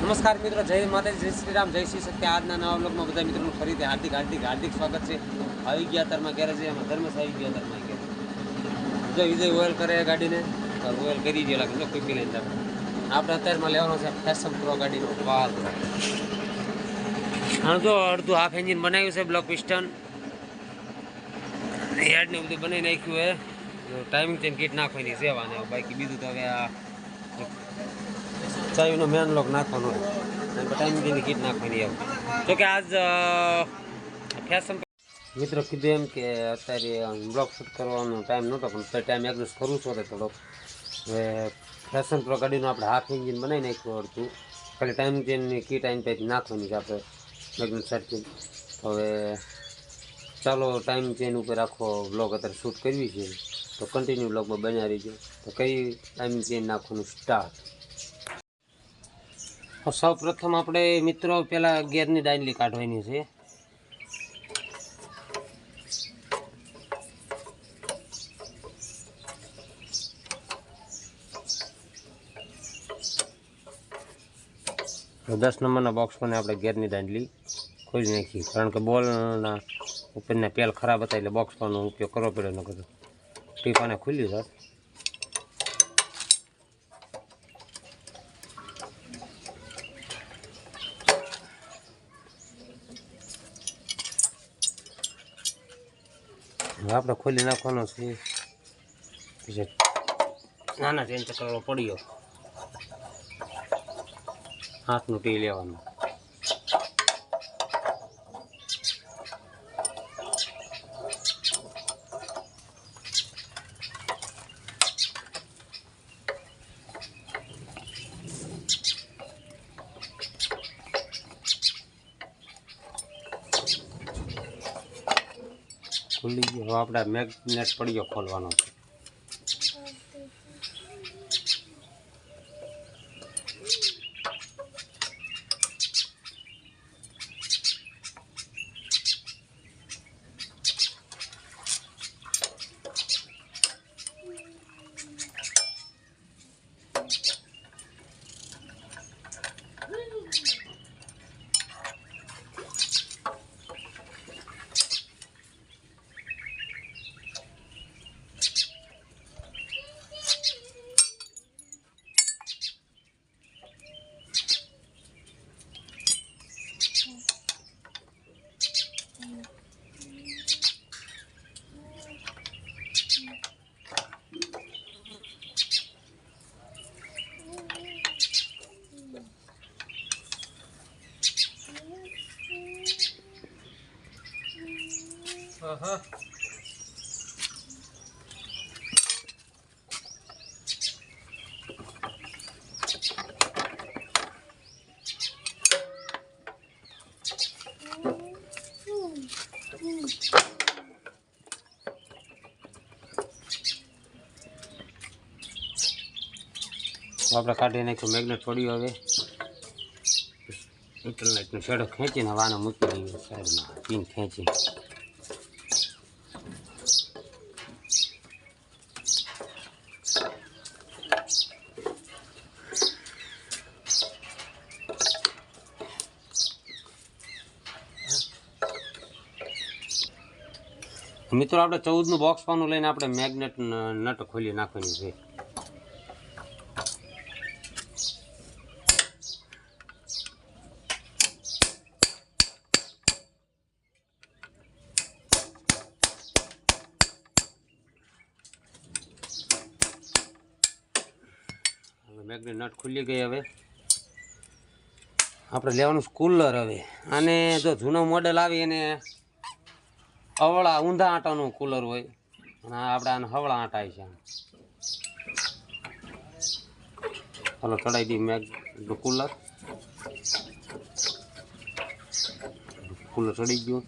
નમસ્કાર મિત્રો, જય માતાજી, જય શ્રી રામ, જય શ્રી શક્તિ। આજના નવા બ્લોગમાં બધા મિત્રોનું ફરીથી હાર્દિક હાર્દિક હાર્દિક સ્વાગત છે। આવી ગયા અત્યારમાં ગેરેજ, એમાં ધર્મેશ આવી ગયા અત્યારમાં ગેરેજ। જો વિજય ઓઇલ કરે ગાડીને, ઓઇલ કરી દે લાગે, જો પીપી લઈને આપણે અત્યારમાં લેવાનો છે ફેશન પ્રો ગાડીનો વાલ। હા, જો અડધું હાફ એન્જિન બનાવ્યું છે, બ્લોક પિસ્ટન હેડને બધું બનાવી નાખ્યું હે। ટાઈમિંગ ચેન કીટ નાખવાની સેવાને બાકી બીજું તો હવે આ ચાવીનો મેન લોક નાખવાનો હોય, ટાઈમિંગ ચેનની કીટ નાખવાની આવે। તો કે આજ ફેશન મિત્રો કીધું એમ કે અત્યારે બ્લોગ શૂટ કરવાનો ટાઈમ નહોતો, પણ ટાઈમ એડજસ્ટ કરવું છું થોડોક। હવે ફેશન પ્રો ગાડીનું આપણે હાફ એન્જિન બનાવી નાખ્યું હતું, ખાલી ટાઈમિંગ ચેનની કીટ આવીને પછી નાખવાની છે આપણે મેગ્નેટ સર્કિટ। હવે ચાલો ટાઈમ ચેન ઉપર આખો બ્લોગ અત્યારે શૂટ કરવી છે, તો કન્ટિન્યુ બ્લોગમાં બન્યા રહીજો। તો કઈ ટાઈમિંગ ચેન નાખવાનું સ્ટાર્ટ। સૌ પ્રથમ આપણે મિત્રો પેલા ગેરની ડાયલી કાઢવાની છે। તો 10 નંબરના બોક્સમાં આપણે ગેરની દાંડલી ખોલી નાખી, કારણ કે બોલના ઉપરના પેલ ખરાબ હતા એટલે બોક્સ પરનો ઉપયોગ કરવો પડ્યો, ન કરતો ટીપાને ખુલ્યું સર। હવે આપણે ખોલી નાખવાનો છે, નાના ચેન ચકડો પડ્યો, હાથનું ટી લેવાનું। ખુલી ગયો, હવે આપણે મેગ્નેટ પડ્યો ખોલવાનો છે। આપણે કાઢી નાખ્યું મેગ્નેટ પડ્યું। હવે ઇન્ટરનેટનો શેડો ખેંચીને વાને મૂકી દઈએ સાઈડમાં, પિન ખેંચી। મિત્રો આપણે 14નું બોક્સ પાનું લઈને આપણે મેગ્નેટ નટ ખોલી નાખવાની છે। મેગ્નેટ નટ ખુલી ગઈ। હવે આપણે લેવાનું કુલર। હવે આને જો જૂનો મોડેલ આવી એને અવળા ઊંધા આટાનું કુલર હોય, અને આપણે આને હવળા આટા છે। ચાલો ચડાવી દઈએ કુલર ચડી ગયું।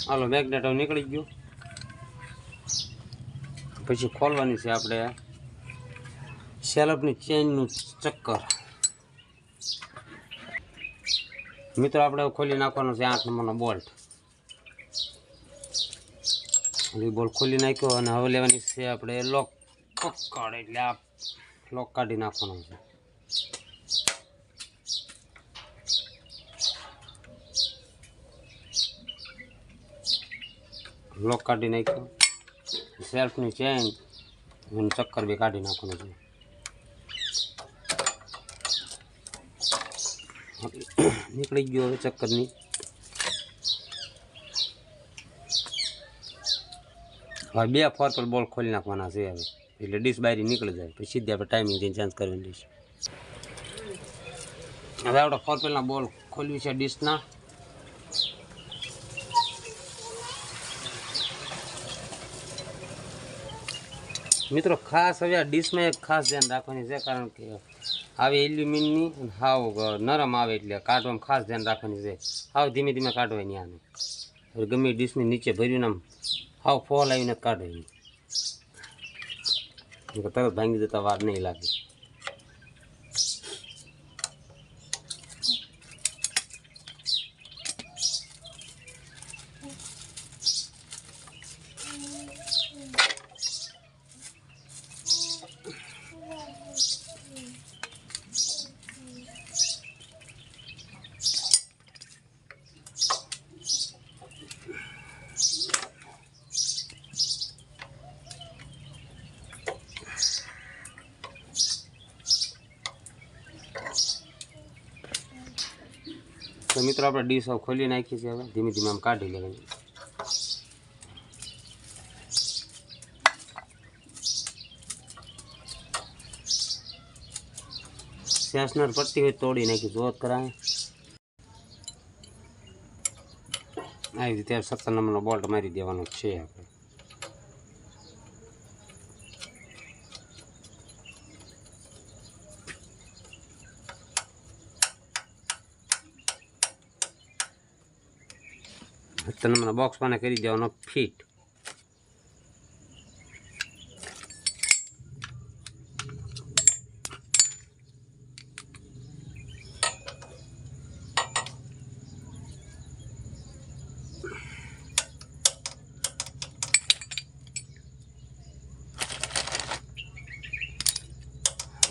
હાલો મેગ્નેટ હવે નીકળી ગયું. પછી ખોલવાની છે આપણે સેલફની ચેનનું ચક્કર. મિત્રો આપણે ખોલી નાખવાનો છે 8 નંબરનો બોલ્ટ. એ બોલ્ટ ખોલી નાખ્યો અને હવે લેવાની છે આપણે લોક પકડ, એટલે આ લોક કાઢી નાખવાનો છે. લોક કાઢી નાખ્યો. સેલ્ફની ચેન અને ચક્કર બી કાઢી નાખવાનું છે. નીકળી ગયો હવે ચક્કરની. હવે 2 4 બોલ ખોલી નાખવાના છે હવે, એટલે ડીશ બારી નીકળી જાય. પછી સીધી આપણે ટાઈમિંગ જઈને ચેન્જ કરવાની ડીશ. હવે આપણે 4 ના બોલ ખોલ્યું છે ડીશના. મિત્રો ખાસ હવે આ ડીશમાં એક ખાસ ધ્યાન રાખવાની છે, કારણ કે આવી એલ્યુમિનિયમની હાવ નરમ આવે એટલે કાઢવામાં ખાસ ધ્યાન રાખવાની છે. હાવ ધીમે ધીમે કાઢવાની આને. હવે ગમે ડીશની નીચે ભર્યું આમ હાવ ફોલ આવીને કાઢવાની, તરત ભાંગી જતા વાર નહીં લાગે. તો મિત્રો આપણે ડીશ હવે ખોલી નાખી છે. હવે ધીમે ધીમે આમ કાઢી લેવાની. સેશનર પટ્ટી હોય તોડી નાખી જોત કરાય. આવી રીતે 17 નંબરનો બોલ્ટ મારી દેવાનો છે આપણે. નંબરના બોક્સ પાને કરી દેવાનો ફિટ.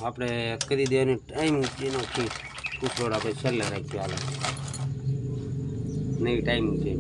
આપણે કરી દેવાની ટાઈમ એનો ફિટ. કુકરોડ આપણે છેલ્લે રાખ્યો હાલે નહીં ટાઈમ છે.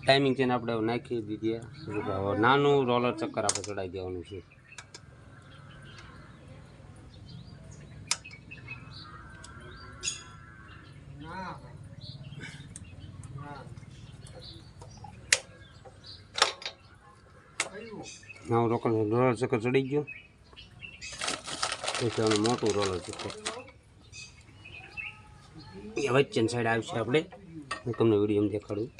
ટાઈમિંગ ચેન આપણે નાખી દીધી. નાનું રોલર ચક્કર આપણે ચડાવી દેવાનું છે. નાનું રોલર ચક્કર ચડી ગયું. પછી મોટું રોલર ચક્કર વચ્ચેની સાઈડ આવશે. આપણે હું તમને વિડીયો દેખાડું.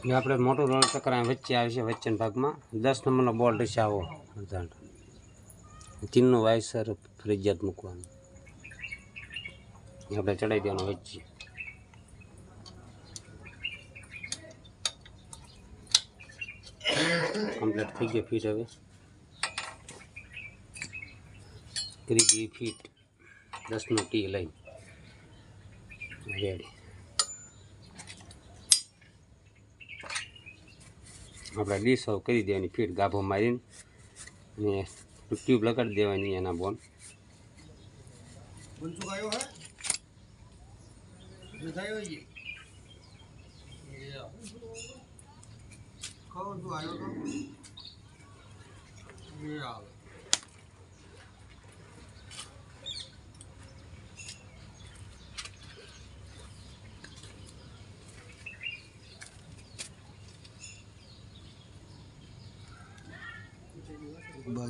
ये આપણે મોટો રોલ ચક્ર વચ્ચે આવે છે, વચ્ચેના ભાગમાં 10 નંબરનો બોલ્ટ છે આવો. તીનનું વાયસર ફરજિયાત મૂકવાનું. આપણે ચડાવી દેવાનું વચ્ચે. કમ્પ્લીટ થઈ ગયો ફીટ. હવે કરી દઈએ ફીટ 10નો ટી લઈને રેડી. આપણે ડીશ કરી દેવાની ફીટ ગાભો મારીને અને ટ્યુબ લગાડી દેવાની એના બોન.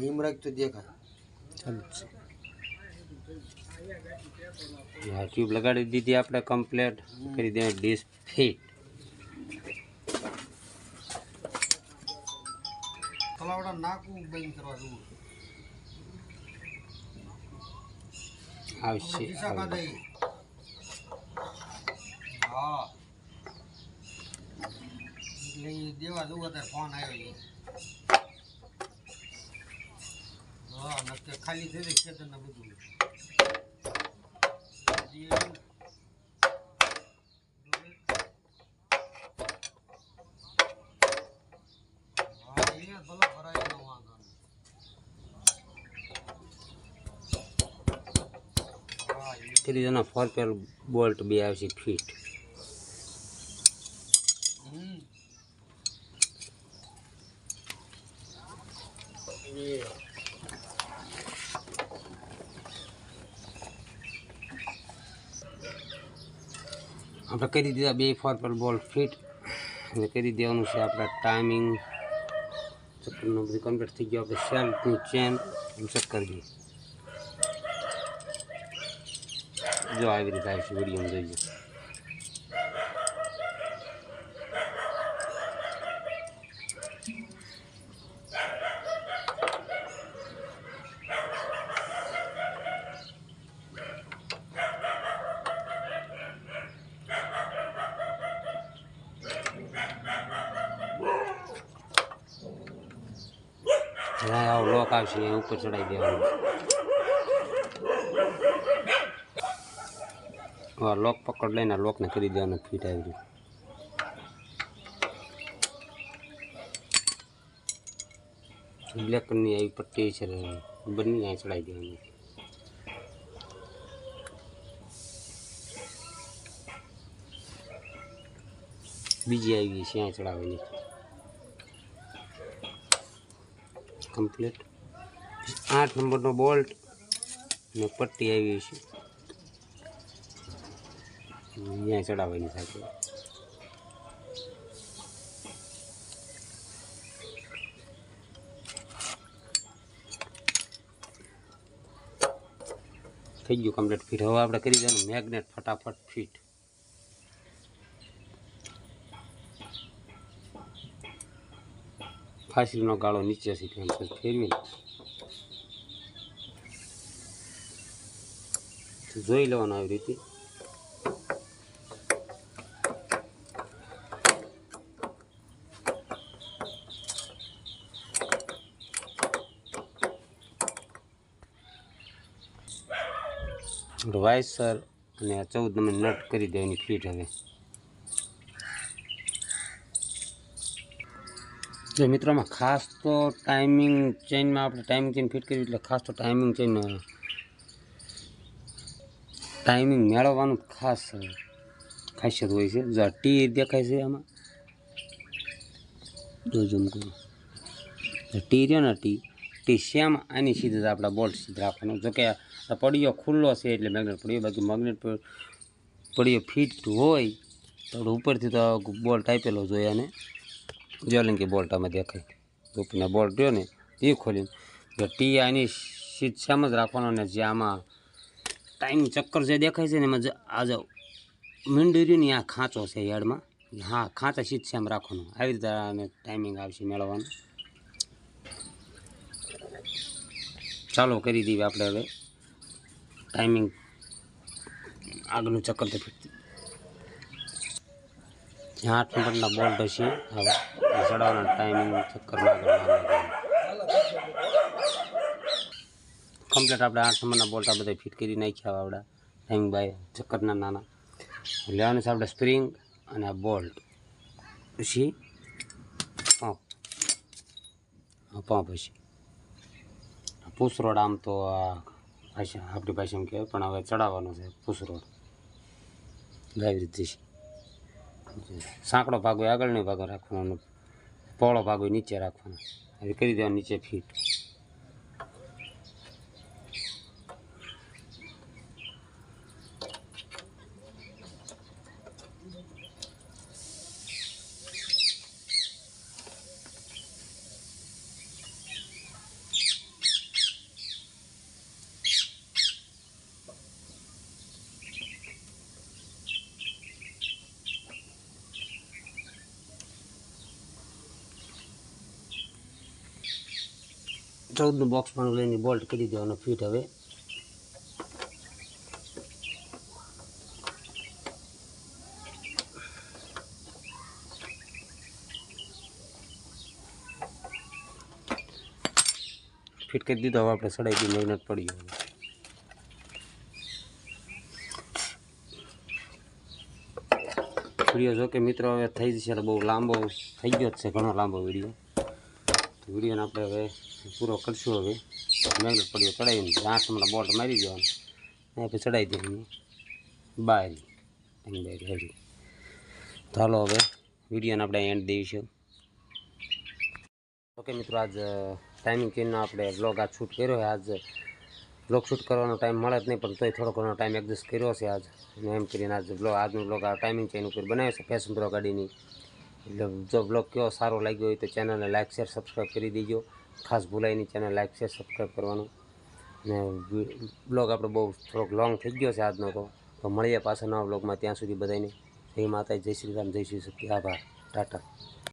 હિમરાજ તો દેખાય. ટ્યુબ લગાડી દીધી આપણે કમ્પ્લીટ. કરી દેવાની ડીશ ફીટ. તલાવડા નાકું બંધ કરવા દઉં આવશે. હા એટલે દેવા દઉં અત્યારે ફોન આવ્યો છે. હા નક્કી ખાલી થઈ જાય ખેતર ને બધું. કરી દેવાના 4 પેર બોલ્ટ બે આવશે ફીટ. આપણે કરી દીધા 2 4 પેર બોલ્ટ ફીટ. અને કરી દેવાનું છે આપણે ટાઈમિંગ ચક્કરનું બધું કમ્પ્લીટ થઈ ગયું. આપણે સેલ્ફની ચેન ચેક કરી દઈએ. જો આવી રીતે આવશે. વિડીયોમાં જોઈજો. આવો લોક આવશે, અહીંયા ઉપર ચડાવી દેવાનું. લોક પકડ લઈને લોકને કરી દેવાનું ફીટ આવી રીતે. બ્લેક કલરની આવી પટ્ટી છે બંને અહીંયા ચડાવી દેવાની. બીજી આવી છે અહીંયા ચડાવવાની કમ્પ્લીટ. 8 નંબરનો બોલ્ટ ને પટ્ટી આવી છે અહીંયા ચડાવવાની સાથે. થઈ ગયું કમ્પ્લીટ ફીટ. હવે આપણે કરી દેવાનું મેગ્નેટ ફટાફટ ફીટ. ફાંસીનો ગાળો નીચે થી ફેરવીને જોઈ લેવાનું આવી રીતે. વાયસર અને 14 નંબર નટ કરી દેવાની ફીટ. હવે જો મિત્રોમાં ખાસ તો ટાઈમિંગ ચેનમાં આપણે ટાઈમિંગ ચેન ફિટ કરવી એટલે ખાસ તો ટાઈમિંગ ચેન ટાઈમિંગ મેળવવાનું ખાસ ખાસિયત હોય છે. જો ટી દેખાય છે આમાં, જો ઝૂમ કરું ટી રહ્યો ને ટી સેમ આની સીધું જ આપણા બોલ્ટ સીધું રાખવાનું. જોકે પડીયો ખુલ્લો છે એટલે મેગ્નેટ પડીયો, બાકી મેગ્નેટ પડીયો ફિટ હોય તો ઉપરથી તો બોલ્ટ આપેલો જોઈએ. અને જ્યાં કે બોલ્ટ આમાં દેખાય ઉપરના બોલ્ટ રહ્યો ને એ ખોલીને જો ટી આની સીધ સેમ જ રાખવાનો. ને જે આમાં ટાઈમ ચક્કર જે દેખાય છે ને એમાં આ જો મીંડું રહ્યું ને આ ખાંચો છે યાર્ડમાં, હા ખાંચા સીટ છે એમ રાખવાનું, આવી રીતે આને ટાઈમિંગ આવશે મેળવવાનું. ચાલો કરી દઈએ આપણે હવે ટાઈમિંગ આગળનું ચક્કર તો ફીટતી. જ્યાં 8 નંબરના બોલ્ટ હશે હવે ચડાવવાના ટાઈમિંગ ચક્કરમાં કમ્પ્લીટ આપણે 8 નંબરના બોલ્ટ આ બધા ફિટ કરી નાખ્યા આવડા ટાઈમિંગ બાય ચક્કરના નાના લેવાનું છે આપણે સ્પ્રિંગ અને આ બોલ્ટ પછી પંપ હશે પુશરોડ. આમ તો આ ભાષા આપણી ભાષામાં કહેવાય પણ હવે ચડાવવાનો છે પુશરોડ. આવી રીતે છે સાંકડો ભાગ હોય આગળનો ભાગો રાખવાનો, પહોળો ભાગ હોય નીચે રાખવાનો. હવે કરી દેવાનું નીચે ફીટ. ચૌદનું બોક્સ પણ લઈને બોલ્ટ કરી દેવાનો ફીટ. હવે ફિટ કરી દીધો. હવે આપણે સડાઈ દી મહેનત પડી ગઈ. વિડીયો જો કે મિત્રો હવે થઈ જશે એટલે બહુ લાંબો થઈ ગયો જ છે, ઘણો લાંબો વિડીયો. તો વિડીયોને આપણે હવે પૂરો કરશું. હવે મહેનત પડીઓ ચડાવીને 8 નંબરના બોલ્ટ મારી દેવાનું પછી ચડાવી દેવાની બારી હેડી. તો હાલો હવે વિડીયોને આપણે એન્ડ દઈશું. ઓકે મિત્રો, આજ ટાઈમિંગ ચેનનો આપણે બ્લોગ આજ શૂટ કર્યો છે. આજ બ્લોગ શૂટ કરવાનો ટાઈમ મળે જ નહીં, પણ તોય થોડો ઘણો ટાઈમ એડજસ્ટ કર્યો છે આજ. અને એમ કરીને આજનો બ્લોગ આ ટાઈમિંગ ચેન ઉપર બનાવ્યો છે ફેશન પ્રો ગાડીની. એટલે જો બ્લોગ કેવો સારો લાગ્યો હોય તો ચેનલને લાઇક શેર સબસ્ક્રાઈબ કરી દેજો. ખાસ ભૂલાય નહીં ચેનલ લાઇક શેર સબસ્ક્રાઈબ કરવાનું. અને બ્લોગ આપણો બહુ થોડોક લોંગ થઈ ગયો છે આજનો. તો મળીએ પાછા નવા બ્લોગમાં. ત્યાં સુધી બધાને જય માતા, જય શ્રી રામ, જય શ્રી શક્તિ. આભાર, ટાટા.